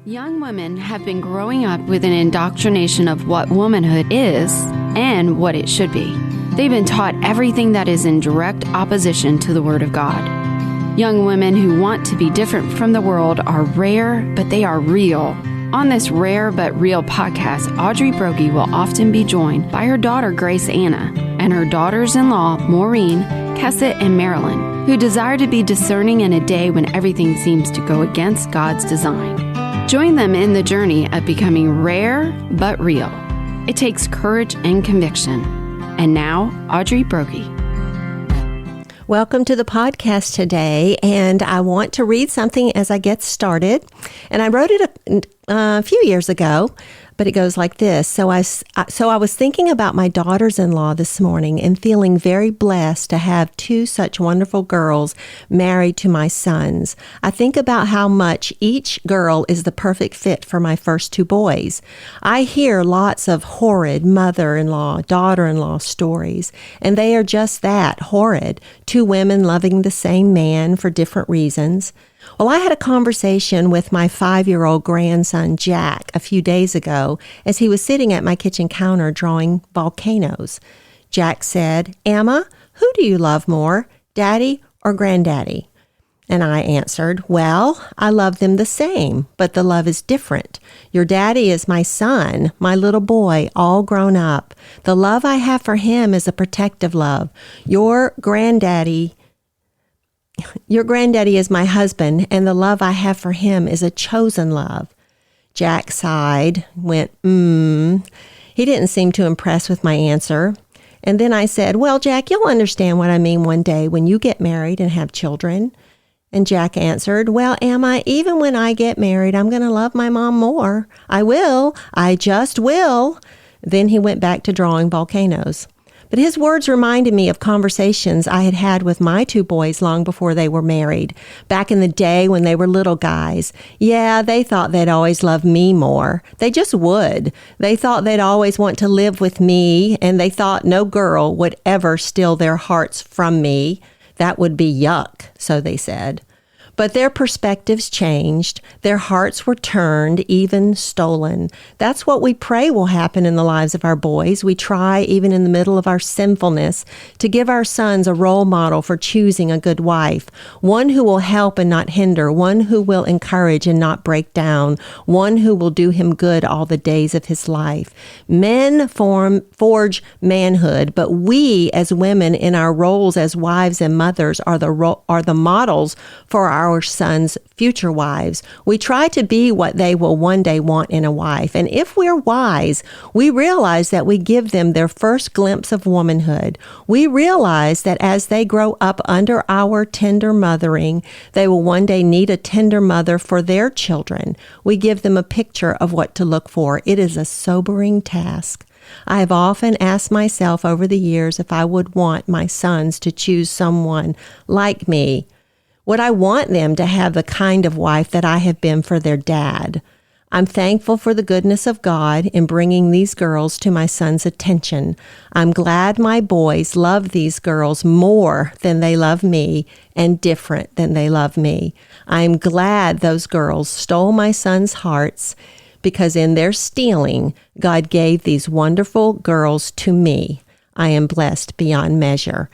Young women have been growing up with an indoctrination of what womanhood is and what it should be. They've been taught everything that is in direct opposition to the Word of God. Young women who want to be different from the world are rare, but they are real. On this Rare But Real podcast, Audrey Broggie will often be joined by her daughter, Grace Anna, and her daughters-in-law, Maureen, Kesset, and Marilyn, who desire to be discerning in a day when everything seems to go against God's design. Join them in the journey of becoming rare but real. It takes courage and conviction. And now, Audrey Broggie. Welcome to the podcast today, and I want to read something as I get started. And I wrote it a few years ago, but it goes like this. So I was thinking about my daughters-in-law this morning and feeling very blessed to have two such wonderful girls married to my sons. I think about how much each girl is the perfect fit for my first two boys. I hear lots of horrid mother-in-law, daughter-in-law stories, and they are just that, horrid. Two women loving the same man for different reasons. Well, I had a conversation with my 5-year-old grandson, Jack, a few days ago as he was sitting at my kitchen counter drawing volcanoes. Jack said, "Emma, who do you love more, Daddy or Granddaddy?" And I answered, "Well, I love them the same, but the love is different. Your daddy is my son, my little boy, all grown up. The love I have for him is a protective love. Your granddaddy is my husband, and the love I have for him is a chosen love." Jack sighed, went, He didn't seem too impressed with my answer. And then I said, "Well, Jack, you'll understand what I mean one day when you get married and have children." And Jack answered, "Well, Emma, even when I get married, I'm going to love my mom more. I will. I just will." Then he went back to drawing volcanoes. But his words reminded me of conversations I had had with my two boys long before they were married, back in the day when they were little guys. Yeah, they thought they'd always love me more. They just would. They thought they'd always want to live with me, and they thought no girl would ever steal their hearts from me. That would be yuck, so they said. But their perspectives changed. Their hearts were turned, even stolen. That's what we pray will happen in the lives of our boys. We try, even in the middle of our sinfulness, to give our sons a role model for choosing a good wife, one who will help and not hinder, one who will encourage and not break down, one who will do him good all the days of his life. Men forge manhood, but we as women in our roles as wives and mothers are the models for our sons' future wives. We try to be what they will one day want in a wife. And if we're wise, we realize that we give them their first glimpse of womanhood. We realize that as they grow up under our tender mothering, they will one day need a tender mother for their children. We give them a picture of what to look for. It is a sobering task. I have often asked myself over the years if I would want my sons to choose someone like me. Would I want them to have the kind of wife that I have been for their dad? I'm thankful for the goodness of God in bringing these girls to my son's attention. I'm glad my boys love these girls more than they love me and different than they love me. I'm glad those girls stole my son's hearts because in their stealing, God gave these wonderful girls to me. I am blessed beyond measure.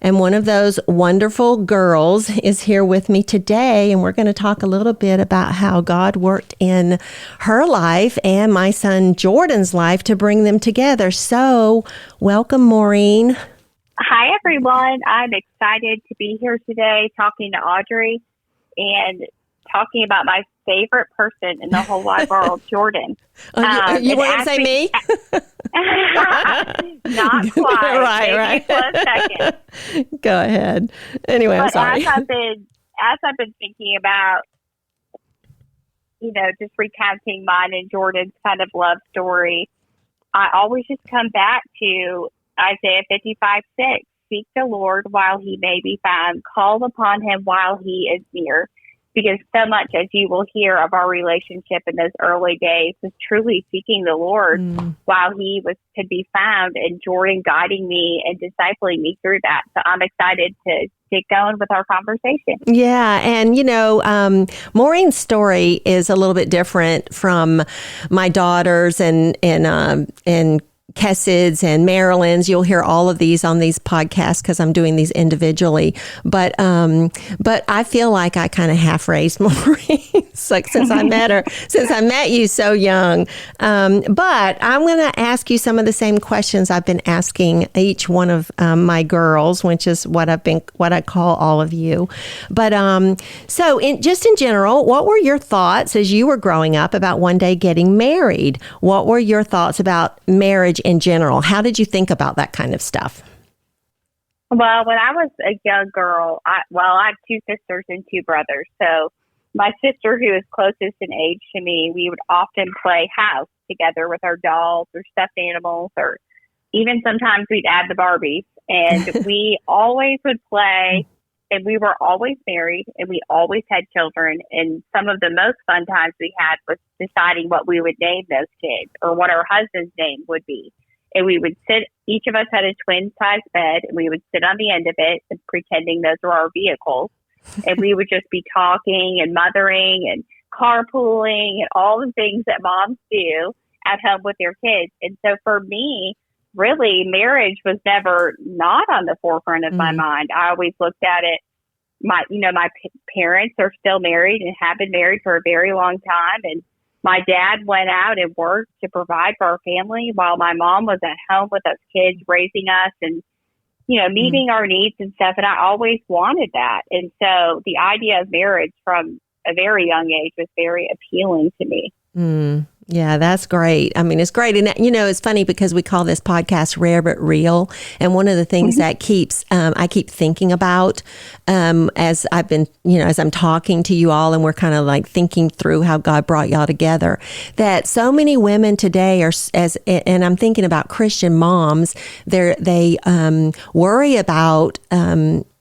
And one of those wonderful girls is here with me today, and we're going to talk a little bit about how God worked in her life and my son Jordan's life to bring them together. So, welcome, Maureen. Hi, everyone. I'm excited to be here today talking to Audrey and talking about my favorite person in the whole wide world, Jordan. You want to say me? Not quite. Right. For a second. Go ahead. Anyway, I'm sorry. As I've been thinking about, just recounting mine and Jordan's kind of love story, I always just come back to Isaiah 55:6. Seek the Lord while he may be found. Call upon him while he is near. because so much, as you will hear, of our relationship in those early days was truly seeking the Lord while he could be found, and Jordan guiding me and discipling me through that. So I'm excited to get going with our conversation. Yeah. And, Maureen's story is a little bit different from my daughters and Kessid's and Marilyn's. You'll hear all of these on these podcasts because I'm doing these individually. But I feel like I kind of half raised Maureen since I met you so young. But I'm going to ask you some of the same questions I've been asking each one of my girls, which is what I call all of you. But so in general, what were your thoughts as you were growing up about one day getting married? What were your thoughts about marriage in general? How did you think about that kind of stuff? Well, when I was a young girl, I have two sisters and two brothers. So my sister, who is closest in age to me, we would often play house together with our dolls or stuffed animals, or even sometimes we'd add the Barbies. And we always would play, and we were always married, and we always had children. And some of the most fun times we had was deciding what we would name those kids or what our husband's name would be. And we would sit, each of us had a twin size bed, and we would sit on the end of it and pretending those were our vehicles. And we would just be talking and mothering and carpooling and all the things that moms do at home with their kids. And so for me, really, marriage was never not on the forefront of my mind. I always looked at it. My parents are still married and have been married for a very long time. And my dad went out and worked to provide for our family while my mom was at home with us kids, raising us and, meeting our needs and stuff. And I always wanted that. And so the idea of marriage from a very young age was very appealing to me. Yeah, that's great. I mean, it's great. And, it's funny because we call this podcast Rare But Real. And one of the things that I keep thinking about as I've been, as I'm talking to you all and we're kind of like thinking through how God brought y'all together, that so many women today and I'm thinking about Christian moms, they worry about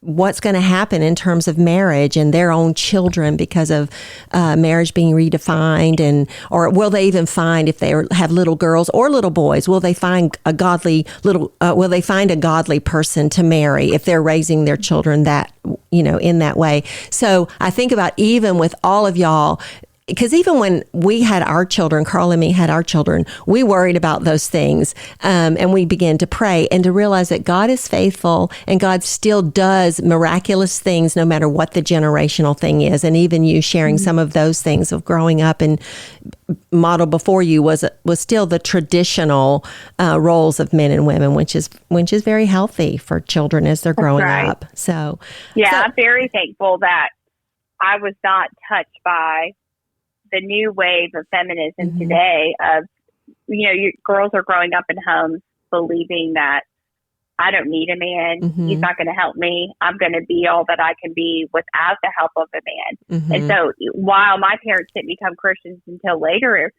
what's going to happen in terms of marriage and their own children because of marriage being redefined, or will they even find, if they have little girls or little boys, will they find a godly person to marry if they're raising their children that, in that way. So I think about, even with all of y'all, because even when we had our children, Carl and me had our children, we worried about those things. And we began to pray and to realize that God is faithful and God still does miraculous things no matter what the generational thing is. And even you sharing some of those things of growing up and model before you was still the traditional roles of men and women, which is very healthy for children as they're growing up. So I'm very thankful that I was not touched by the new wave of feminism today of, girls are growing up in homes believing that I don't need a man. He's not going to help me. I'm going to be all that I can be without the help of a man. And so while my parents didn't become Christians until later,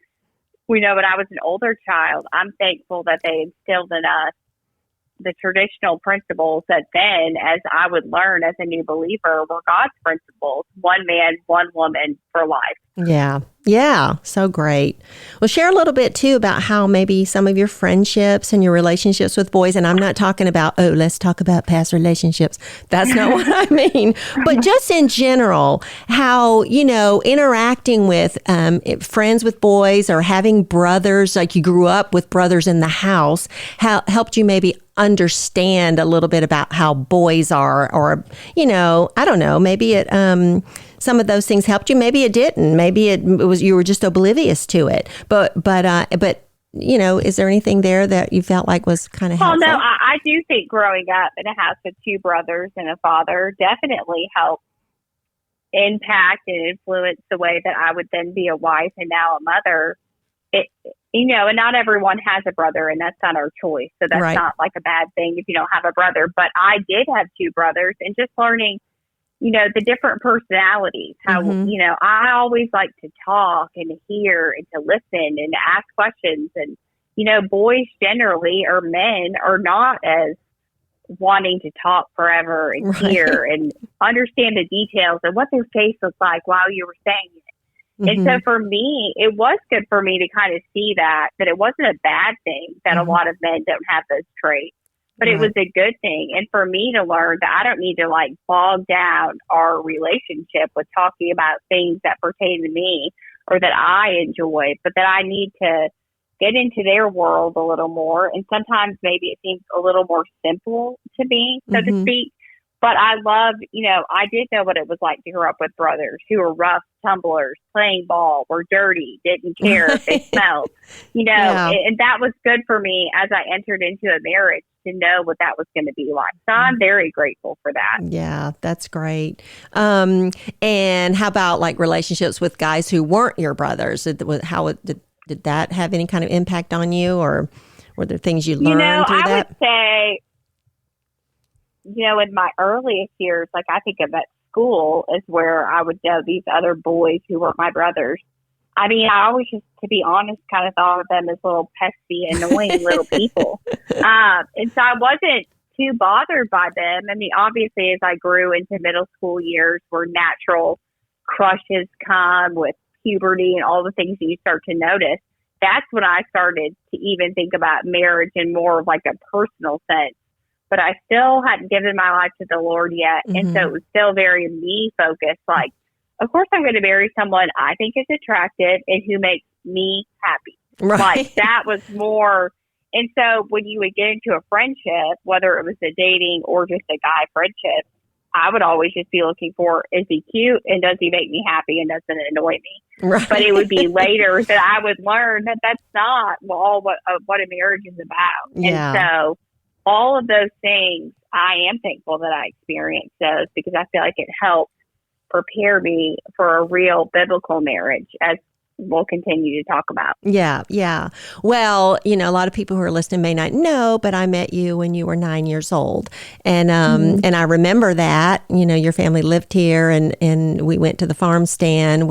when I was an older child, I'm thankful that they instilled in us the traditional principles that then, as I would learn as a new believer, were God's principles: one man, one woman for life. Yeah. So great. Well, share a little bit too about how maybe some of your friendships and your relationships with boys, and I'm not talking about, let's talk about past relationships. That's not what I mean. But just in general, how, interacting with friends with boys or having brothers, like you grew up with brothers in the house, how helped you maybe understand a little bit about how boys are, or, I don't know, maybe it, some of those things helped you. Maybe it didn't. Maybe it was, you were just oblivious to it. But is there anything there that you felt like was kind of helpful? Well, no, I do think growing up in a house with two brothers and a father definitely helped impact and influence the way that I would then be a wife and now a mother. And not everyone has a brother, and that's not our choice. So that's not like a bad thing if you don't have a brother. But I did have two brothers, and just learning, the different personalities, how, I always like to talk and to hear and to listen and to ask questions. And, boys generally, or men, are not as wanting to talk forever and hear and understand the details and what their face was like while you were saying it. And so for me, it was good for me to kind of see that it wasn't a bad thing that a lot of men don't have those traits, but it was a good thing. And for me to learn that I don't need to like bog down our relationship with talking about things that pertain to me or that I enjoy, but that I need to get into their world a little more. And sometimes maybe it seems a little more simple to me, so to speak. But I love, I did know what it was like to grow up with brothers who were rough tumblers, playing ball, were dirty, didn't care if they smelled, and that was good for me as I entered into a marriage to know what that was going to be like. So I'm very grateful for that. Yeah, that's great. And how about like relationships with guys who weren't your brothers? Did that have any kind of impact on you, or were there things you learned through that? I would say, in my earliest years, like I think of at school is where I would know these other boys who were my brothers. I mean, I always just, to be honest, kind of thought of them as little pesky, annoying little people. And so I wasn't too bothered by them. I mean, obviously, as I grew into middle school years where natural crushes come with puberty and all the things that you start to notice, that's when I started to even think about marriage in more of like a personal sense. But I still hadn't given my life to the Lord yet. And so it was still very me focused. Like, of course, I'm going to marry someone I think is attractive and who makes me happy. Right. Like that was more. And so when you would get into a friendship, whether it was a dating or just a guy friendship, I would always just be looking for, is he cute and does he make me happy and doesn't annoy me? Right. But it would be later that I would learn that that's not all what a marriage is about. Yeah. And so all of those things, I am thankful that I experienced those because I feel like it helped prepare me for a real biblical marriage, as we'll continue to talk about. Yeah, yeah. Well, a lot of people who are listening may not know, but I met you when you were 9 years old. And and I remember that, your family lived here and we went to the farm stand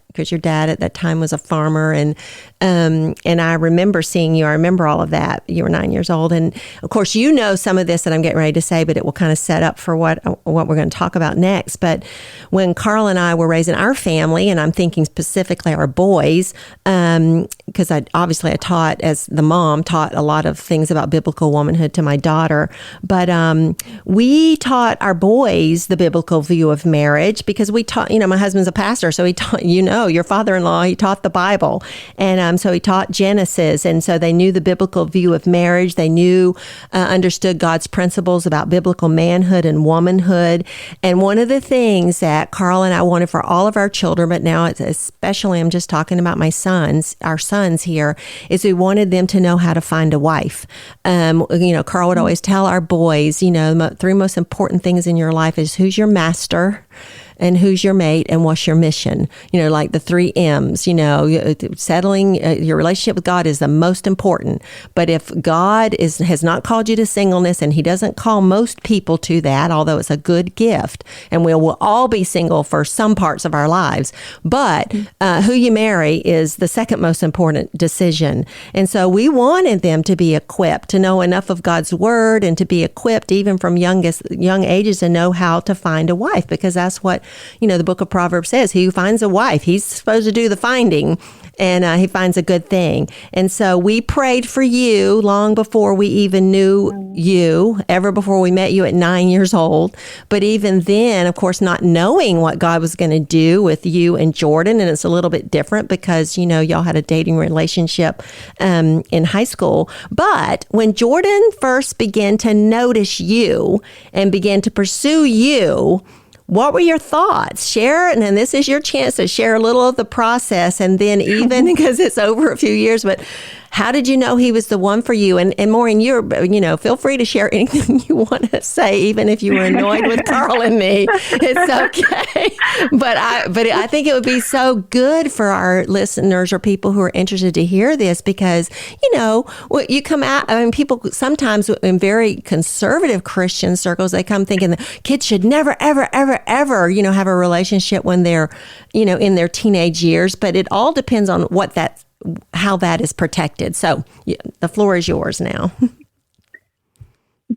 because your dad at that time was a farmer. And I remember seeing you. I remember all of that. You were 9 years old. And of course, some of this that I'm getting ready to say, but it will kind of set up for what we're going to talk about next. But when Carl and I were raising our family, and I'm thinking specifically our boys, because I taught, as the mom, taught a lot of things about biblical womanhood to my daughter. But we taught our boys the biblical view of marriage because we taught, my husband's a pastor, so he taught, your father-in-law, he taught the Bible. And so he taught Genesis. And so they knew the biblical view of marriage. They understood God's principles about biblical manhood and womanhood. And one of the things that Carl and I wanted for all of our children, but now especially I'm just talking about our sons here, is we wanted them to know how to find a wife. Carl would always tell our boys, the three most important things in your life is who's your master, and who's your mate, and what's your mission? Like the 3 M's, settling your relationship with God is the most important. But if God has not called you to singleness, and he doesn't call most people to that, although it's a good gift, and we'll all be single for some parts of our lives, but who you marry is the second most important decision. And so we wanted them to be equipped, to know enough of God's word, and to be equipped even from young ages to know how to find a wife, because that's what the book of Proverbs says. He who finds a wife, he's supposed to do the finding, and he finds a good thing. And so we prayed for you long before we even knew you, ever before we met you at 9 years old. But even then, of course, not knowing what God was going to do with you and Jordan, and it's a little bit different because, y'all had a dating relationship in high school. But when Jordan first began to notice you and began to pursue you, what were your thoughts? Share, and then this is your chance to share a little of the process, and then even because it's over a few years, but how did you know he was the one for you? And Maureen, feel free to share anything you want to say, even if you were annoyed with Carl and me. It's okay. But I think it would be so good for our listeners or people who are interested to hear this, because, you come out, people sometimes in very conservative Christian circles, they come thinking that kids should never, ever, ever, ever, have a relationship when they're, in their teenage years. But it all depends on how that is protected. So the floor is yours now.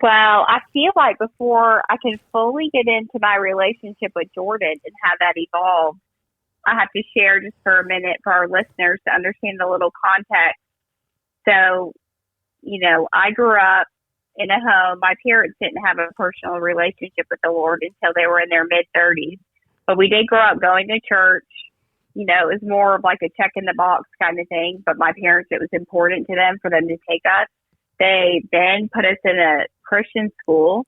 Well, I feel like before I can fully get into my relationship with Jordan and how that evolved, I have to share just for a minute for our listeners to understand a little context. So, I grew up in a home. My parents didn't have a personal relationship with the Lord until they were in their mid-30s. But we did grow up going to church. It was more of like a check in the box kind of thing. But my parents, it was important to them for them to take us. They then put us in a Christian school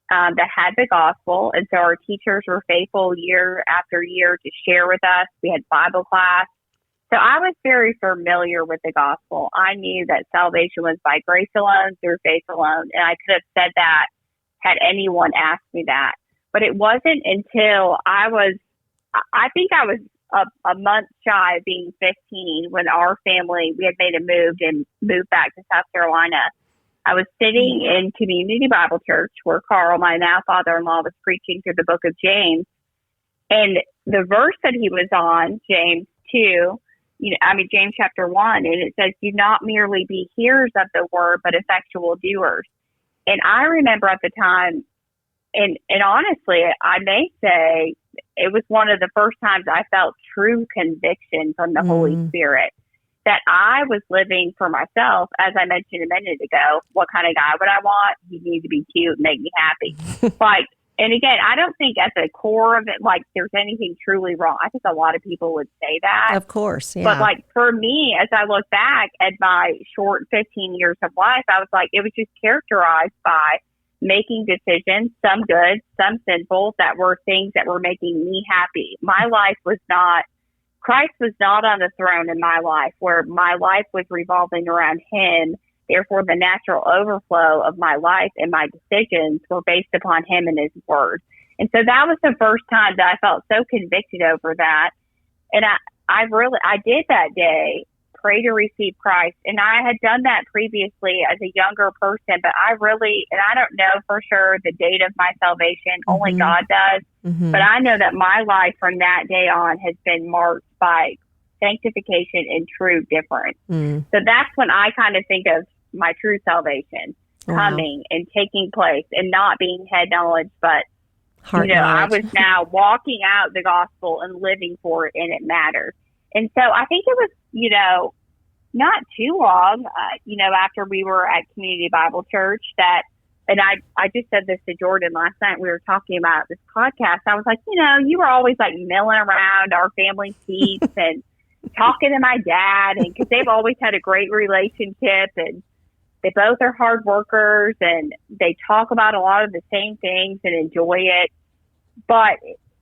that had the gospel. And so our teachers were faithful year after year to share with us. We had Bible class. So I was very familiar with the gospel. I knew that salvation was by grace alone, through faith alone. And I could have said that had anyone asked me that. But it wasn't until I think I was a month shy of being 15 when our family, we had made a move and moved back to South Carolina. I was sitting in Community Bible Church where Carl, my now father-in-law, was preaching through the book of James. And the verse that he was on, James 2, James chapter 1, and it says, do not merely be hearers of the word, but effectual doers. And I remember at the time, and honestly, I may say it was one of the first times I felt true conviction from the Holy Spirit that I was living for myself. As I mentioned a minute ago, what kind of guy would I want? He needs to be cute and make me happy. And again, I don't think at the core of it, there's anything truly wrong. I think a lot of people would say that. Of course, yeah. But for me, as I look back at my short 15 years of life, I was like, it was just characterized by making decisions, some good, some sinful, that were things that were making me happy. Christ was not on the throne in my life, where my life was revolving around him. Therefore, the natural overflow of my life and my decisions were based upon him and his word. And so that was the first time that I felt so convicted over that. And I did that day pray to receive Christ. And I had done that previously as a younger person, but I don't know for sure the date of my salvation. Only God does. But I know that my life from that day on has been marked by sanctification and true difference. So that's when I kind of think of my true salvation coming and taking place, and not being head knowledge, but heart knowledge. I was now walking out the gospel and living for it, and it mattered. And so I think it was, not too long, after we were at Community Bible Church and I just said this to Jordan last night. We were talking about this podcast. I was like, you were always milling around our family seats and talking to my dad, and because they've always had a great relationship, and they both are hard workers, and they talk about a lot of the same things and enjoy it. But,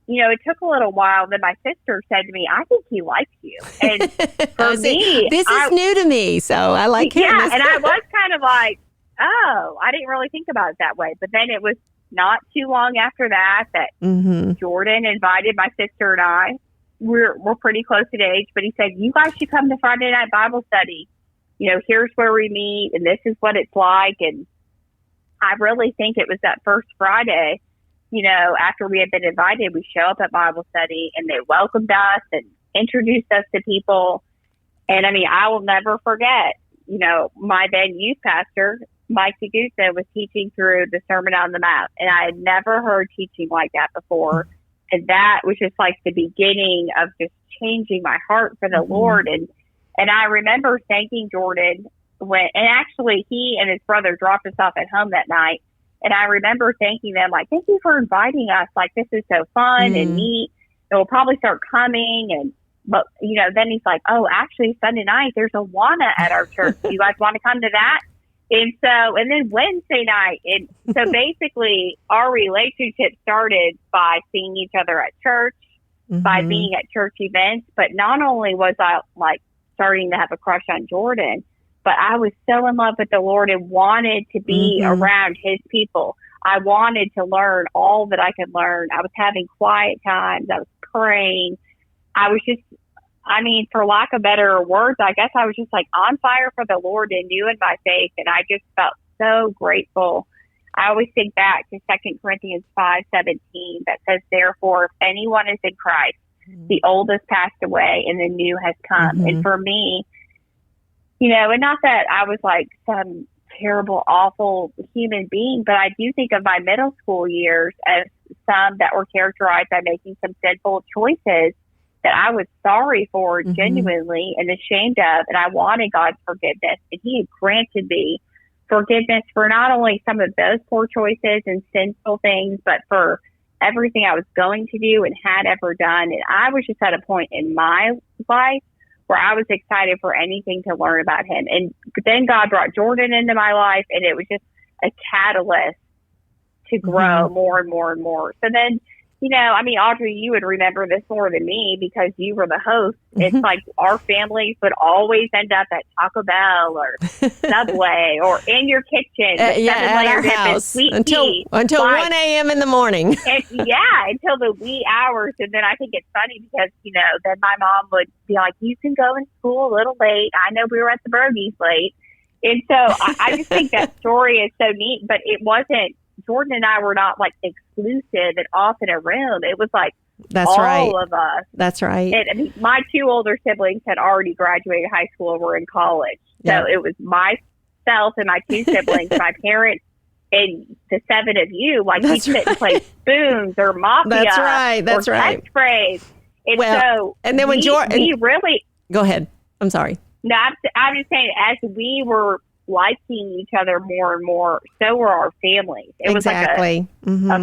it took a little while. Then my sister said to me, I think he likes you. And for me, this is new to me, so I like him. Yeah, and I was kind of like, oh, I didn't really think about it that way. But then it was not too long after that Jordan invited my sister and I. We're pretty close in age, but he said, you guys should come to Friday night Bible study. Here's where we meet, and this is what it's like. And I really think it was that first Friday, after we had been invited, we show up at Bible study, and they welcomed us and introduced us to people. And I will never forget, my then youth pastor, Mike DeGusa, was teaching through the Sermon on the Mount, and I had never heard teaching like that before. And that was just like the beginning of just changing my heart for the Lord. And I remember thanking Jordan and actually he and his brother dropped us off at home that night. And I remember thanking them, thank you for inviting us. This is so fun and neat. And we'll probably start coming. But then he's like, oh, actually Sunday night, there's a Awana at our church. Do you guys want to come to that? And then Wednesday night. And so basically our relationship started by seeing each other at church, by being at church events. But not only was I starting to have a crush on Jordan, but I was so in love with the Lord and wanted to be around his people. I wanted to learn all that I could learn. I was having quiet times. I was praying. I was just, for lack of better words, I guess I was just on fire for the Lord and new in my faith. And I just felt so grateful. I always think back to 2 Corinthians 5:17 that says, therefore, if anyone is in Christ, the old has passed away and the new has come. And for me, and not that I was some terrible, awful human being. But I do think of my middle school years as some that were characterized by making some sinful choices that I was sorry for genuinely and ashamed of. And I wanted God's forgiveness. And he had granted me forgiveness for not only some of those poor choices and sinful things, but for everything I was going to do and had ever done. And I was just at a point in my life where I was excited for anything to learn about him. And then God brought Jordan into my life, and it was just a catalyst to grow more and more and more. So then, you know, I mean, Audrey, you would remember this more than me because you were the host. It's like our families would always end up at Taco Bell or Subway or in your kitchen. At our house until 1 a.m. in the morning. Until the wee hours. And then I think it's funny because, you know, then my mom would be like, you can go in school a little late. I know we were at the Brogies late. And so I just think that story is so neat, but it wasn't, Jordan and I were not like exclusive and off in a room. It was like all of us. That's right. And I mean, my two older siblings had already graduated high school and were in college. So it was myself and my two siblings, my parents, and the seven of you. Like we sit and play spoons or Mafia. That's right. That's or right. Catchphrase. And so and then when we really go ahead. I'm sorry. No, I'm just saying as we were liking each other more and more, so were our families. It was like a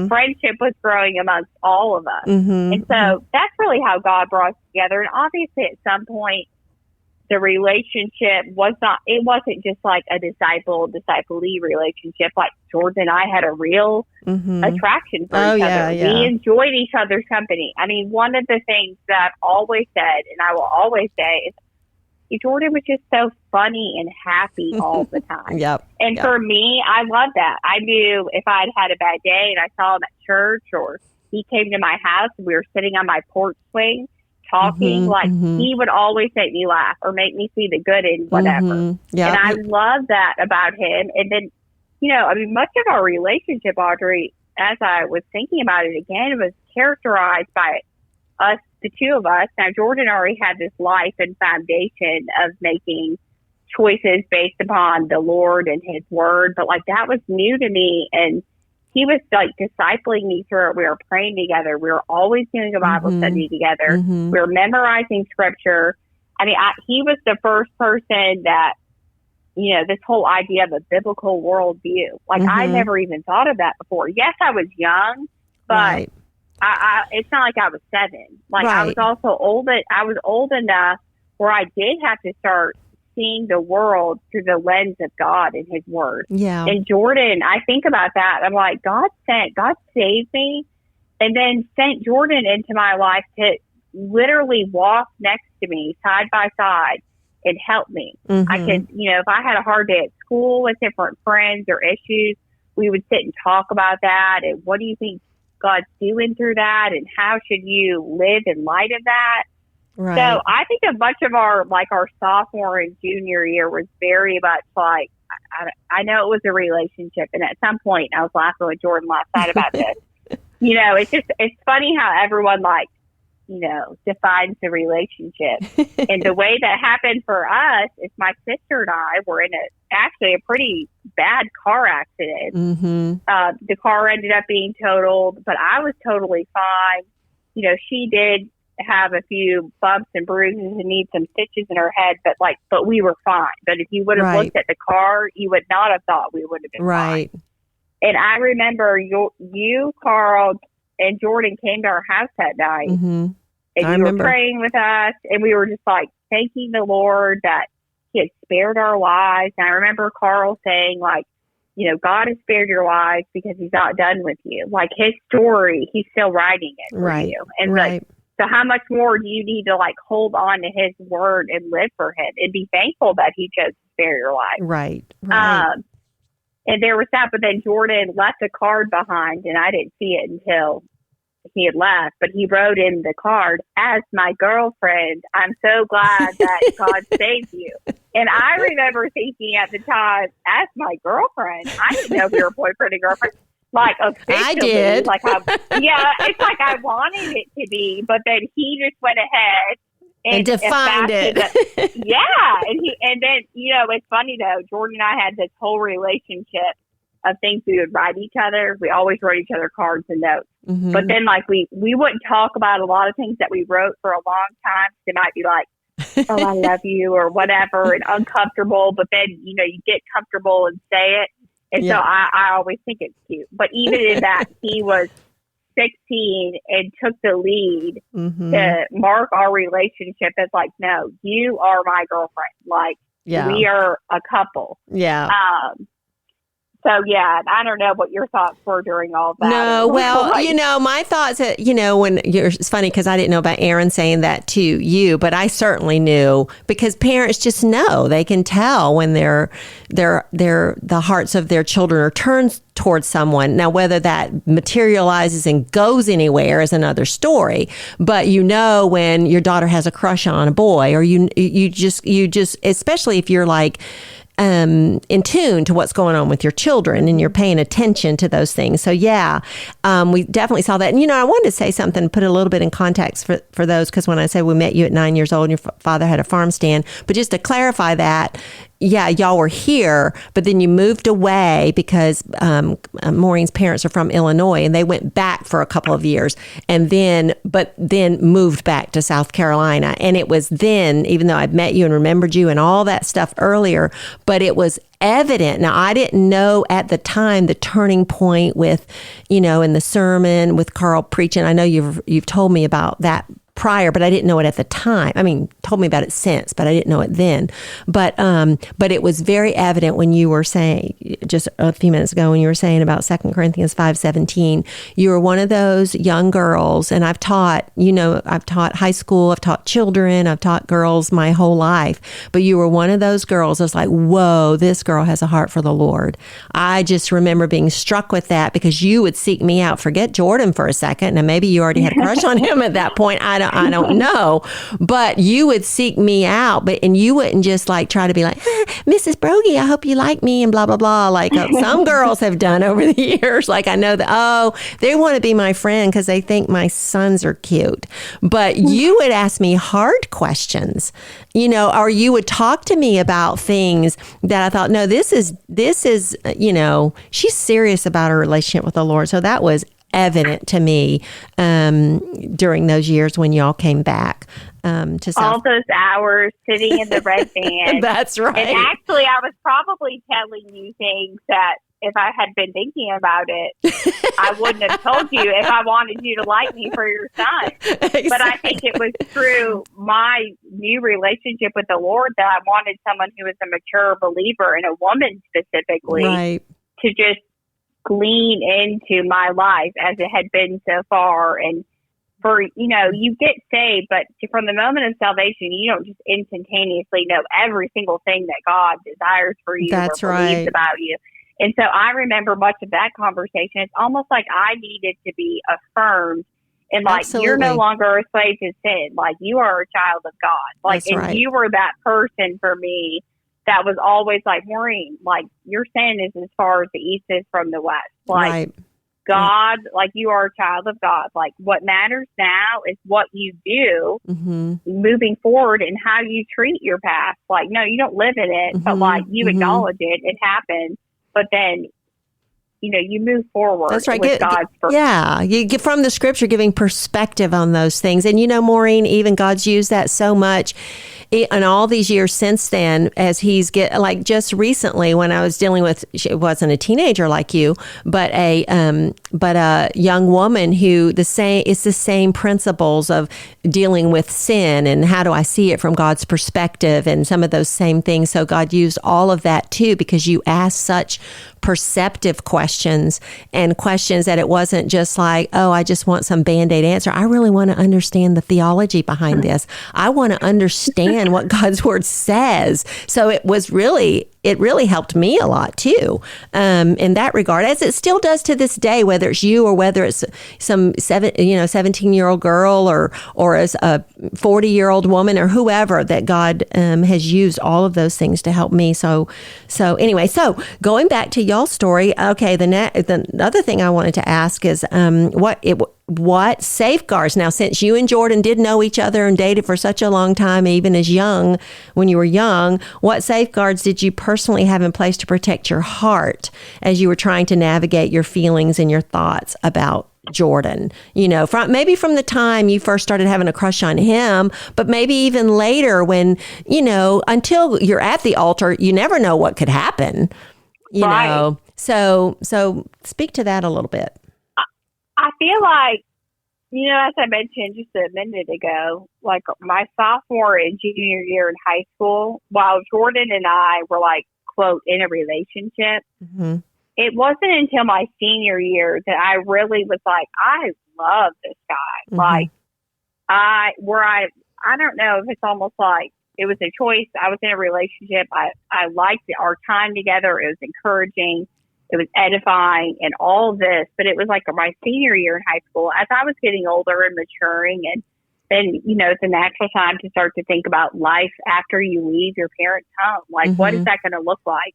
friendship was growing amongst all of us. And so that's really how God brought us together. And obviously at some point, the relationship wasn't just like a disciplee relationship. Like Jordan and I had a real attraction for each other. We enjoyed each other's company. I mean, one of the things that I've always said, and I will always say, is Jordan was just so funny and happy all the time. And for me, I love that. I knew if I'd had a bad day and I saw him at church or he came to my house and we were sitting on my porch swing talking, he would always make me laugh or make me see the good in whatever. And I love that about him. And then, you know, I mean, much of our relationship, Audrey, as I was thinking about it again, was characterized by us, the two of us. Now, Jordan already had this life and foundation of making choices based upon the Lord and his word, but like that was new to me. And he was like discipling me through it. We were praying together. We were always doing a Bible study together. We were memorizing scripture. I mean, he was the first person that, you know, this whole idea of a biblical worldview. Like I never even thought of that before. Yes, I was young, but it's not like I was 7. Like I was also old. I was old enough where I did have to start seeing the world through the lens of God and his word. And Jordan, I think about that. I'm like, God saved me and then sent Jordan into my life to literally walk next to me side by side and help me. I could, you know, if I had a hard day at school with different friends or issues, we would sit and talk about that. And what do you think God's doing through that? And how should you live in light of that? So I think a bunch of our sophomore and junior year was very much like, I know it was a relationship. And at some point I was laughing with Jordan last night about this. You know, it's funny how everyone you know, defines the relationship. And the way that happened for us is my sister and I were in actually a pretty bad car accident. The car ended up being totaled, but I was totally fine. You know, she did have a few bumps and bruises and need some stitches in her head, but we were fine. But if you would have looked at the car, you would not have thought we would have been fine. And I remember you, Carl, and Jordan came to our house that night. And you were praying with us, and we were just like thanking the Lord that he had spared our lives. And I remember Carl saying, like, you know, God has spared your lives because he's not done with you. Like his story, he's still writing it for you. And like, so how much more do you need to like hold on to his word and live for him and be thankful that he chose to spare your life? And there was that, but then Jordan left a card behind, and I didn't see it until he had left, but he wrote in the card, "As my girlfriend, I'm so glad that God saved you." And I remember thinking at the time, as my girlfriend, I didn't know we were boyfriend and girlfriend. Like officially, I did. It's like I wanted it to be, but then he just went ahead and defined it. And then, it's funny though, Jordan and I had this whole relationship of things we would write each other. We always wrote each other cards and notes. Mm-hmm. But then we wouldn't talk about a lot of things that we wrote for a long time. It might be like, oh, I love you or whatever, and uncomfortable. But then, you get comfortable and say it. And so I always think it's cute. But even in that, he was 16 and took the lead to mark our relationship as like, no, you are my girlfriend. Like, we are a couple. Yeah. So, I don't know what your thoughts were during all that. No, well, my thoughts, when it's funny because I didn't know about Aaron saying that to you, but I certainly knew because parents just know. They can tell when the hearts of their children are turned towards someone. Now, whether that materializes and goes anywhere is another story. But when your daughter has a crush on a boy, or you just, especially if you're like, in tune to what's going on with your children and you're paying attention to those things. So we definitely saw that. And, I wanted to say something, put a little bit in context for those, because when I said we met you at 9 years old and your father had a farm stand, but just to clarify that, y'all were here, but then you moved away because Maureen's parents are from Illinois, and they went back for a couple of years, and then moved back to South Carolina. And it was then, even though I'd met you and remembered you and all that stuff earlier, but it was evident. Now, I didn't know at the time the turning point with, in the sermon with Carl preaching. I know you've told me about that prior, but I didn't know it at the time. I mean, told me about it since, but I didn't know it then. But it was very evident when you were saying just a few minutes ago, when you were saying about 2 Corinthians 5:17, you were one of those young girls, and I've taught high school, I've taught children, I've taught girls my whole life, but you were one of those girls that's like, whoa, this girl has a heart for the Lord. I just remember being struck with that because you would seek me out. Forget Jordan for a second. Now, maybe you already had a crush on him at that point. I don't know, but you would seek me out, and you wouldn't just like try to be like, Mrs. Brogy, I hope you like me and blah, blah, blah. Like some girls have done over the years. Like I know that, they want to be my friend because they think my sons are cute. But you would ask me hard questions, or you would talk to me about things that I thought, no, this is, she's serious about her relationship with the Lord. So that was evident to me during those years when y'all came back to South. All those hours sitting in the red van. That's right. And actually, I was probably telling you things that if I had been thinking about it, I wouldn't have told you if I wanted you to like me for your son. Exactly. But I think it was through my new relationship with the Lord that I wanted someone who was a mature believer, and a woman specifically, to just glean into my life as it had been so far. And for, you get saved, but from the moment of salvation, you don't just instantaneously know every single thing that God desires for you or believes about you. And so I remember much of that conversation. It's almost like I needed to be affirmed and like, Absolutely. You're no longer a slave to sin. Like, you are a child of God. Like, you were that person for me that was always like, Maureen, like, your sin is as far as the east is from the west. Like, God, like, you are a child of God. Like, what matters now is what you do moving forward and how you treat your past. Like, no, you don't live in it, but like, you acknowledge it. It happened. But then, you move forward. That's right. With God's you get from the scripture, giving perspective on those things. And, Maureen, even God's used that so much in all these years since then, as he's like just recently when I was dealing with, she wasn't a teenager like you, but a young woman who it's the same principles of dealing with sin and how do I see it from God's perspective and some of those same things. So God used all of that too, because you asked such perceptive questions and questions that it wasn't just like, oh, I just want some Band-Aid answer. I really want to understand the theology behind this. I want to understand what God's word says. So it really helped me a lot too, in that regard, as it still does to this day, whether it's you or whether it's some 17-year-old girl or as a 40-year-old woman or whoever, that God has used all of those things to help me. So anyway, so going back to y'all's story, okay, the other thing I wanted to ask is what safeguards? Now, since you and Jordan did know each other and dated for such a long time, even as young, when you were young, what safeguards did you personally have in place to protect your heart as you were trying to navigate your feelings and your thoughts about Jordan? You know, from the time you first started having a crush on him, but maybe even later when, you know, until you're at the altar, you never know what could happen, you know. So speak to that a little bit. I feel like, you know, as I mentioned just a minute ago, like my sophomore and junior year in high school, while Jordan and I were like, quote, in a relationship, Mm-hmm. it wasn't until my senior year that I really was like, I love this guy. Mm-hmm. Like, I don't know if it's almost like it was a choice. I was in a relationship. I liked our time together. It was encouraging. It was edifying and all this, but it was like my senior year in high school. As I was getting older and maturing, and then, you know, it's a natural time to start to think about life after you leave your parents' home. Like, Mm-hmm. what is that going to look like?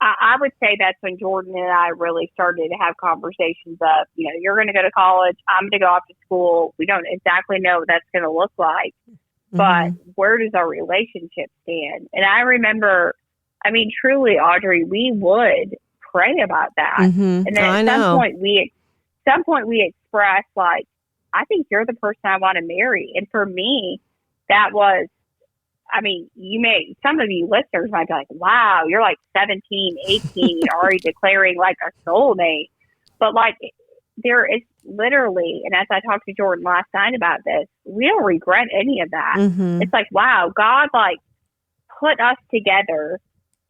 I would say that's when Jordan and I really started to have conversations of, you know, you're going to go to college. I'm going to go off to school. We don't exactly know what that's going to look like, but where does our relationship stand? And I remember, I mean, truly, Audrey, we would pray about that. Mm-hmm. And then at some point we expressed, like, I think you're the person I want to marry. And for me, that was, I mean, some of you listeners might be like, wow, you're like 17, 18, already declaring like a soulmate. But like, there is literally, and as I talked to Jordan last night about this, we don't regret any of that. Mm-hmm. It's like, wow, God like put us together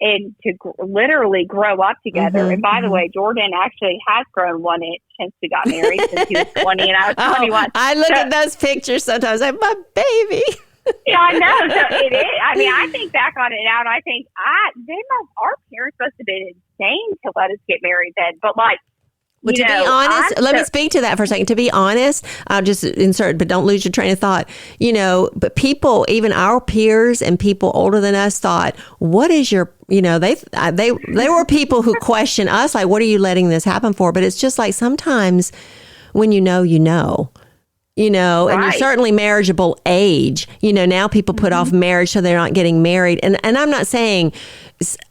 and to literally grow up together. Mm-hmm. And by the way, Jordan actually has grown 1 inch since we got married, since he was 20 and I was 21. I look at those pictures sometimes, like, my baby. Yeah, I know. So it is. I mean, I think back on it now, and I think our parents must have been insane to let us get married then. But like, Well, to be honest, let me speak to that for a second. To be honest, I'll just insert, but don't lose your train of thought. You know, but people, even our peers and people older than us, thought, "What is your?" You know, they were people who question us, like, "What are you letting this happen for?" But it's just like sometimes when you know, you know. You know, and you're certainly marriageable age. You know, now people put off marriage so they're not getting married. And I'm not saying,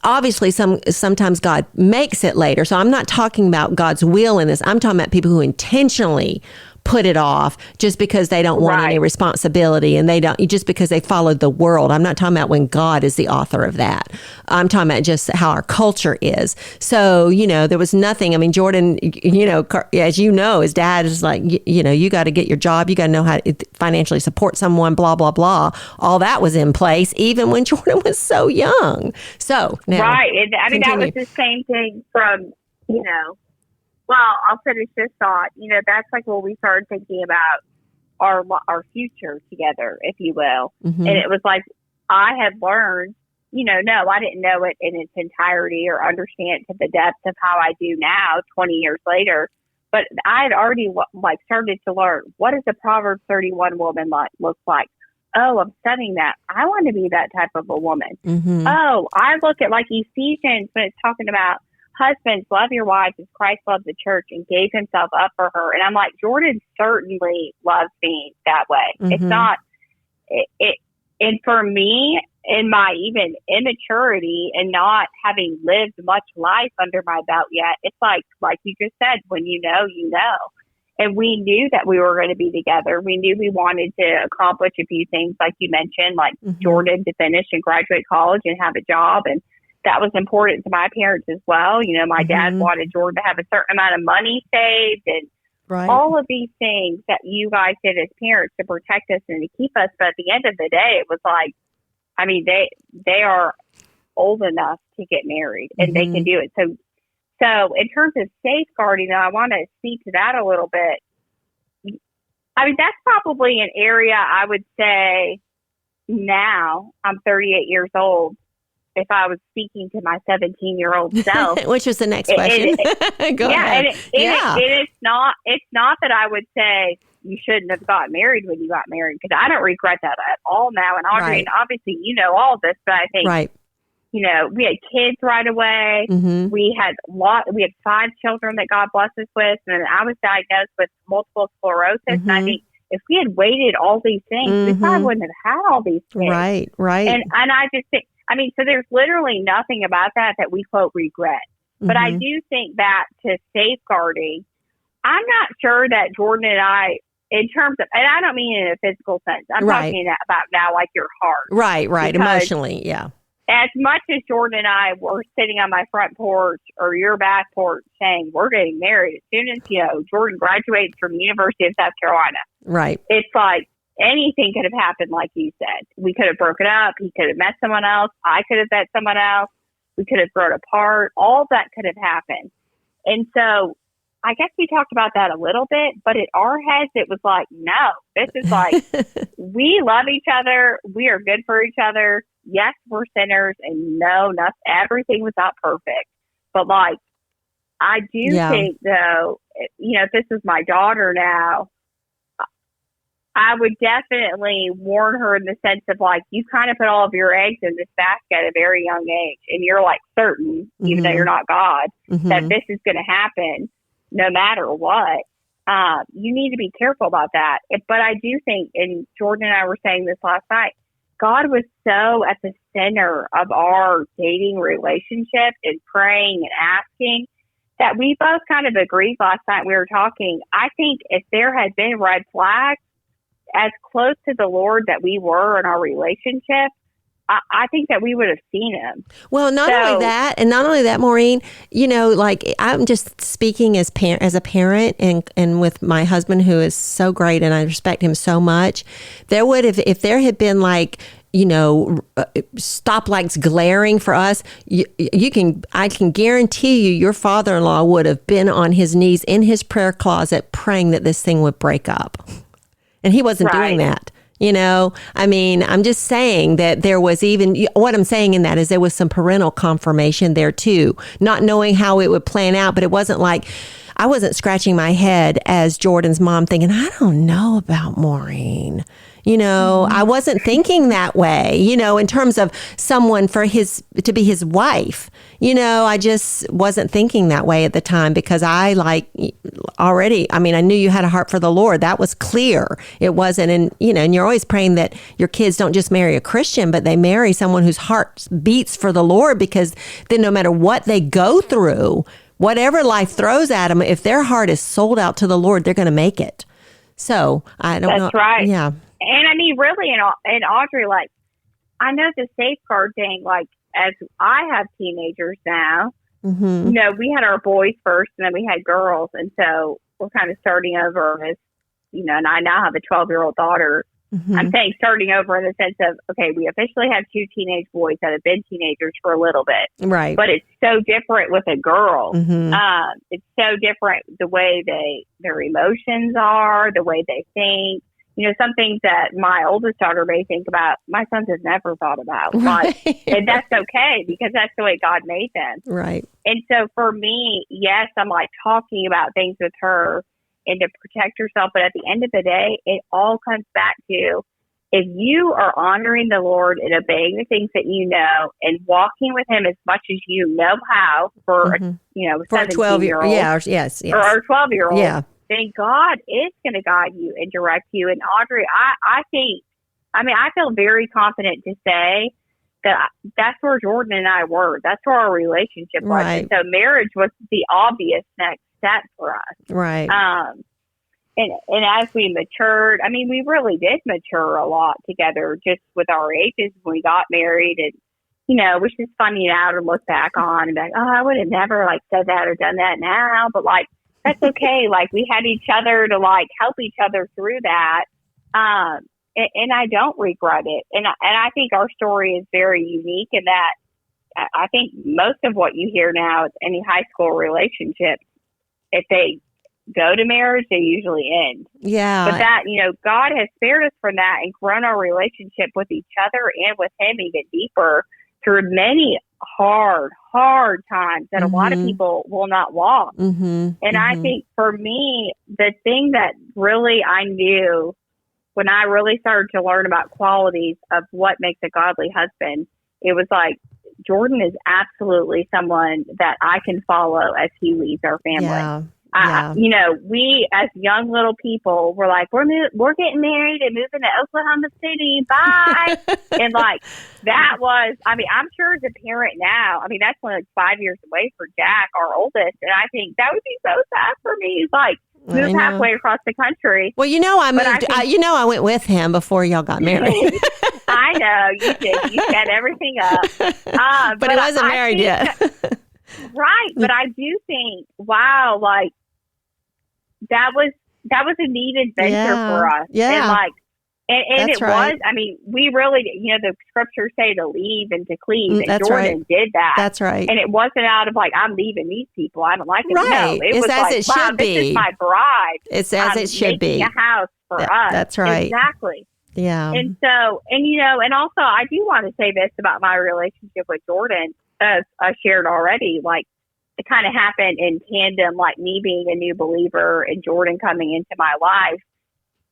obviously, sometimes God makes it later. So I'm not talking about God's will in this. I'm talking about people who intentionally put it off just because they don't want any responsibility, and they don't, just because they followed the world. I'm not talking about when God is the author of that. I'm talking about just how our culture is. So, you know, there was nothing. I mean, Jordan, you know, as you know, his dad is like, you know, you got to get your job. You got to know how to financially support someone, blah, blah, blah. All that was in place even when Jordan was so young. So now, And, I mean, that was the same thing from, you know, well, I'll finish this thought. You know, that's like when we started thinking about our future together, if you will. Mm-hmm. And it was like, I had learned, you know, no, I didn't know it in its entirety or understand to the depth of how I do now, 20 years later. But I had already like started to learn, what does a Proverbs 31 woman look like? Oh, I'm studying that. I want to be that type of a woman. Mm-hmm. Oh, I look at like Ephesians when it's talking about husbands, love your wives as Christ loved the church and gave himself up for her. And I'm like, Jordan certainly loves me that way. Mm-hmm. It's not, and for me, in my even immaturity and not having lived much life under my belt yet, it's like you just said, when you know, you know. And we knew that we were going to be together. We knew we wanted to accomplish a few things, like you mentioned, like Jordan to finish and graduate college and have a job. And that was important to my parents as well. You know, my dad wanted Jordan to have a certain amount of money saved and all of these things that you guys did as parents to protect us and to keep us. But at the end of the day, it was like, I mean, they are old enough to get married and they can do it. So in terms of safeguarding, I want to speak to that a little bit. I mean, that's probably an area I would say now, I'm 38 years old, if I was speaking to my 17-year-old self. Which was the next question. Go ahead. It's not that I would say you shouldn't have gotten married when you got married, because I don't regret that at all now. And Audrey, and obviously you know all this, but I think we had kids right away. Mm-hmm. We had 5 children that God blessed us with. And then I was diagnosed with multiple sclerosis. Mm-hmm. And I think if we had waited all these things, we probably wouldn't have had all these things. Right. And I just think, so there's literally nothing about that we quote regret. But I do think back to safeguarding. I'm not sure that Jordan and I, in terms of, and I don't mean in a physical sense. I'm talking about now like your heart. Right. Because Emotionally, yeah. as much as Jordan and I were sitting on my front porch or your back porch saying we're getting married as soon as, Jordan graduates from the University of South Carolina. Right. It's like anything could have happened, like you said. We could have broken up. He could have met someone else. I could have met someone else. We could have grown apart. All that could have happened. And so I guess we talked about that a little bit, but in our heads, it was like, no, this is like, we love each other. We are good for each other. Yes, we're sinners, and no, not everything was not perfect. But like, I do think though, if this was my daughter now, I would definitely warn her in the sense of like, you kind of put all of your eggs in this basket at a very young age, and you're like certain, even though you're not God, that this is going to happen no matter what. You need to be careful about that. But I do think, and Jordan and I were saying this last night, God was so at the center of our dating relationship and praying and asking that we both kind of agreed last night we were talking. I think if there had been red flags, as close to the Lord that we were in our relationship, I think that we would have seen him. Well, not only that, Maureen, like I'm just speaking as a parent and with my husband, who is so great and I respect him so much. There would have, if there had been like, stoplights glaring for us, I can guarantee you your father-in-law would have been on his knees in his prayer closet praying that this thing would break up. And he wasn't doing that. I'm just saying that there was what I'm saying in that is there was some parental confirmation there too, not knowing how it would plan out. But it wasn't like I wasn't scratching my head as Jordan's mom thinking, I don't know about Maureen. I wasn't thinking that way, in terms of someone to be his wife. I just wasn't thinking that way at the time because I I knew you had a heart for the Lord. That was clear. It wasn't, and you're always praying that your kids don't just marry a Christian, but they marry someone whose heart beats for the Lord, because then no matter what they go through, whatever life throws at them, if their heart is sold out to the Lord, they're going to make it. So I don't know. That's right. Yeah. And really, and Audrey, like, I know the safeguard thing, like, as I have teenagers now, we had our boys first and then we had girls. And so we're kind of starting over as, and I now have a 12-year-old daughter. I'm saying starting over in the sense of, okay, we officially have 2 teenage boys that have been teenagers for a little bit. Right. But it's so different with a girl. It's so different the way their emotions are, the way they think. Some things that my oldest daughter may think about, my sons have never thought about. Right. And that's okay, because that's the way God made them. Right. And so for me, yes, I'm like talking about things with her and to protect herself. But at the end of the day, it all comes back to, if you are honoring the Lord and obeying the things that you know and walking with him as much as you know how for, a 17-year-old. Yes. Or a 12-year-old. Yeah. Then God is going to guide you and direct you. And Audrey, I feel very confident to say that that's where Jordan and I were. That's where our relationship was. Right. And so marriage was the obvious next step for us. Right. And as we matured, we really did mature a lot together just with our ages when we got married. And, which is funny now to look back on and be like, oh, I would have never said that or done that now. But that's okay. We had each other to help each other through that. And I don't regret it. And I think our story is very unique in that I think most of what you hear now is any high school relationship, if they go to marriage, they usually end. Yeah. But that, God has spared us from that and grown our relationship with each other and with him even deeper through many hard times that a lot of people will not walk. And I think for me, the thing that really I knew when I really started to learn about qualities of what makes a godly husband, it was Jordan is absolutely someone that I can follow as he leads our family. Yeah. You know, we as young little people were like, we're getting married and moving to Oklahoma City. Bye. And like, that was, I mean, I'm sure as a parent now, I mean, that's only like 5 years away for Jack, our oldest. And I think that would be so sad for me. He's like, move halfway across the country. Well, you know, I went with him before y'all got married. I know you did. You set everything up. But he wasn't married yet. Right. But I do think, wow, like, that was a needed venture for us. Yeah. And like, and That's it right. was, I mean, we really, you know, the scriptures say to leave and to cleave, and That's Jordan did that. That's right. And it wasn't out of like, I'm leaving these people, I don't like it. Right. No, it It's was as like, it wow, should be. this is my bride. It's as it should be. Making a house for us. That's right. Exactly. Yeah. And so, and you know, and also I do want to say this about my relationship with Jordan, as I shared already, like, it kind of happened in tandem, like me being a new believer and Jordan coming into my life.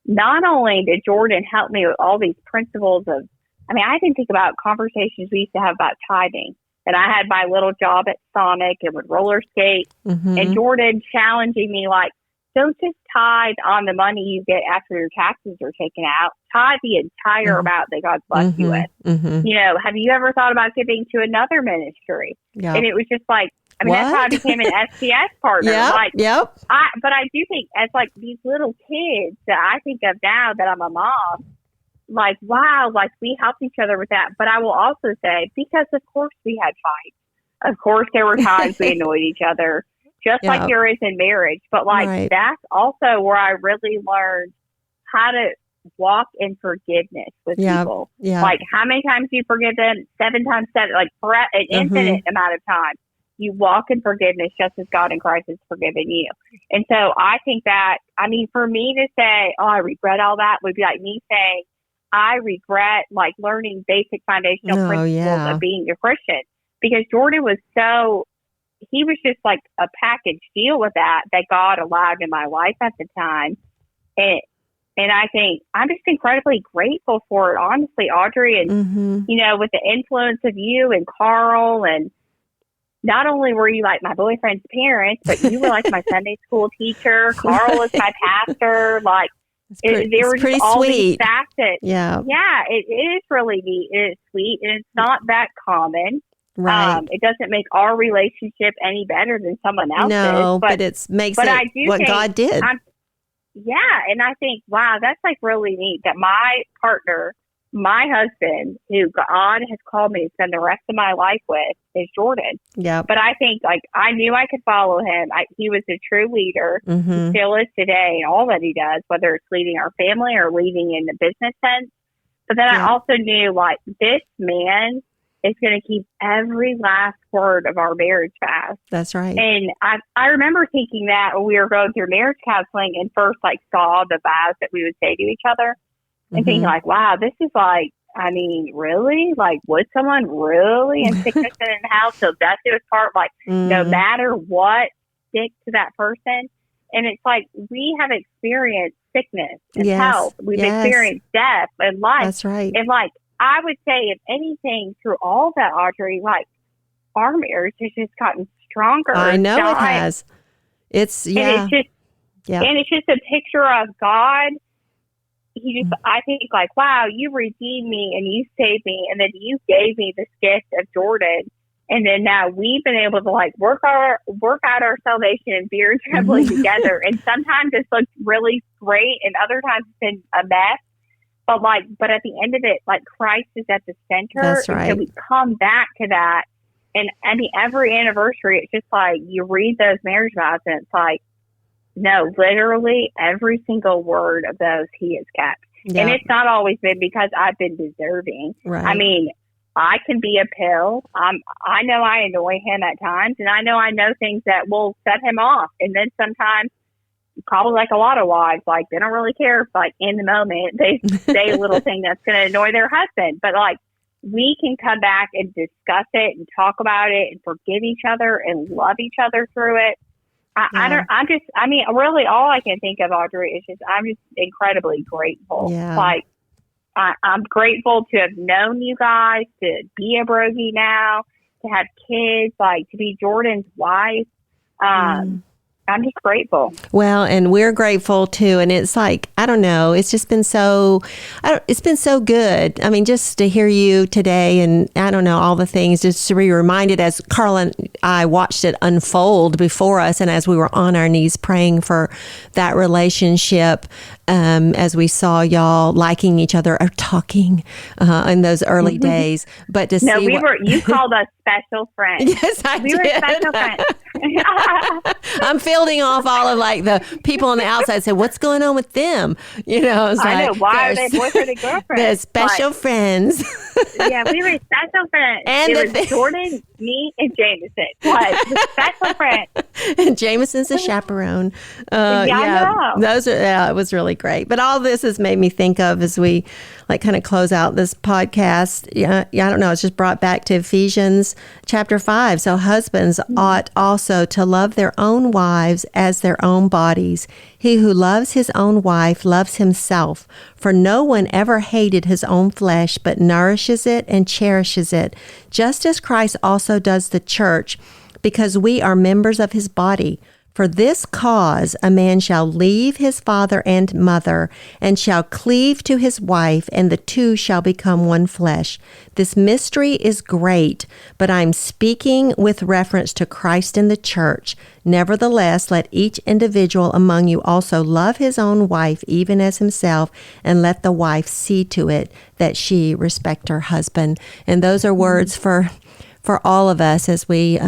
Not only did Jordan help me with all these principles of, I mean, I can think about conversations we used to have about tithing. And I had my little job at Sonic and would roller skate. Mm-hmm. And Jordan challenging me like, don't just tithe on the money you get after your taxes are taken out. Tithe the entire amount that God's blessed you with. Mm-hmm. You know, have you ever thought about giving to another ministry? Yep. And it was just like, I mean, that's how I became an SPS partner. Yep. Like, Yep. But I do think as like these little kids that I think of now that I'm a mom, like, wow, like we helped each other with that. But I will also say, because of course we had fights. Of course there were times we annoyed each other, just like there is in marriage. But like, that's also where I really learned how to walk in forgiveness with people. Yeah. Like, how many times do you forgive them? 7 times 7, like for an infinite amount of time. You walk in forgiveness just as God in Christ has forgiven you. And so I think that, I mean, for me to say, oh, I regret all that would be like me saying, I regret like learning basic foundational principles of being a Christian. Because Jordan was he was just like a package deal with that God allowed in my life at the time. And I think I'm just incredibly grateful for it, honestly, Audrey. And, you know, with the influence of you and Carl, and not only were you like my boyfriend's parents, but you were like my Sunday school teacher. Carl was my pastor. Like, there were just all these facets. Yeah, it is really neat. It is sweet. And it's not that common. Right. It doesn't make our relationship any better than someone else's. No, but it makes it what God did. And I think, wow, that's like really neat that my partner, my husband, who God has called me to spend the rest of my life with, is Jordan. Yeah. But I think, like, I knew I could follow him. He was a true leader. He still is today in all that he does, whether it's leading our family or leading in the business sense. But then I also knew, like, this man is going to keep every last word of our marriage fast. That's right. And I remember thinking that when we were going through marriage counseling and first, like, saw the vows that we would say to each other. And thinking like, wow, this is like, I mean, really? Like, would someone really in sickness and in health till death do us part? Like, no matter what, stick to that person. And it's like, we have experienced sickness and health. We've experienced death and life. That's right. And like, I would say, if anything, through all that, Audrey, like, our marriage has just gotten stronger. I know it has. It's, and it's just a picture of God. He just, I think, like, wow, you redeemed me and you saved me, and then you gave me this gift of Jordan, and then now we've been able to like work out our salvation and fear and trembling together. And sometimes it's looked really great, and other times it's been a mess. But at the end of it, like, Christ is at the center. That's right. And so we come back to that, and I mean, every anniversary, it's just like you read those marriage vows, and it's like, no, literally every single word of those he has kept. Yeah. And it's not always been because I've been deserving. Right. I mean, I can be a pill. I know I annoy him at times, and I know things that will set him off. And then sometimes, probably like a lot of wives, like, they don't really care if, like, in the moment they say a little thing that's going to annoy their husband. But like, we can come back and discuss it and talk about it and forgive each other and love each other through it. Really all I can think of, Audrey, is just, I'm just incredibly grateful. Yeah. Like, I'm grateful to have known you guys, to be a brogie now, to have kids, like to be Jordan's wife. I'm just grateful. Well, and we're grateful too. And it's like, I don't know, it's just been it's been so good. I mean, just to hear you today and I don't know, all the things, just to be reminded as Carla and I watched it unfold before us. And as we were on our knees praying for that relationship, as we saw y'all liking each other or talking in those early days. But to see you called us special friends. Yes, we did. were special friends. I'm fielding off all of like the people on the outside say, what's going on with them? You know, it's I know. like, Why are they boyfriend and girlfriend? They're special friends. Yeah, we were special friends. And it was Jordan, me, and Jameson. What? Special friends. And Jameson's a chaperone. I know. It was really great. But all this has made me think of as we like kind of close out this podcast. I don't know. It's just brought back to Ephesians chapter 5. So husbands ought also to love their own wives as their own bodies. He who loves his own wife loves himself. For no one ever hated his own flesh, but nourishes it and cherishes it, just as Christ also does the church, because we are members of his body. For this cause a man shall leave his father and mother, and shall cleave to his wife, and the two shall become one flesh. This mystery is great, but I'm speaking with reference to Christ and the church. Nevertheless, let each individual among you also love his own wife, even as himself, and let the wife see to it that she respect her husband. And those are words for all of us as we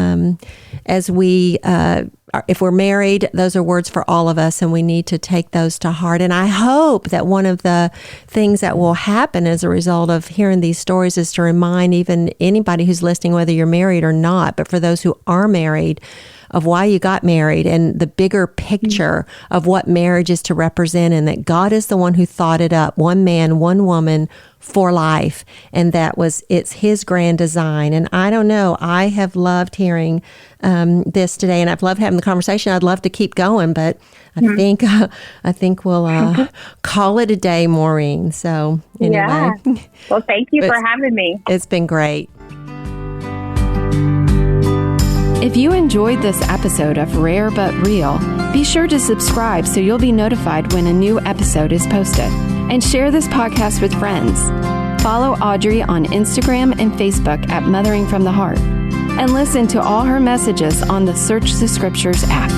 if we're married, those are words for all of us, and we need to take those to heart. And I hope that one of the things that will happen as a result of hearing these stories is to remind even anybody who's listening, whether you're married or not, but for those who are married, of why you got married and the bigger picture of what marriage is to represent, and that God is the one who thought it up, one man, one woman for life. And it's his grand design. And I don't know, I have loved hearing this today, and I've loved having the conversation. I'd love to keep going, but I think we'll call it a day, Maureen. So anyway. Yeah. Well, thank you for having me. It's been great. If you enjoyed this episode of Rare But Real, be sure to subscribe so you'll be notified when a new episode is posted. And share this podcast with friends. Follow Audrey on Instagram and Facebook at Mothering from the Heart. And listen to all her messages on the Search the Scriptures app.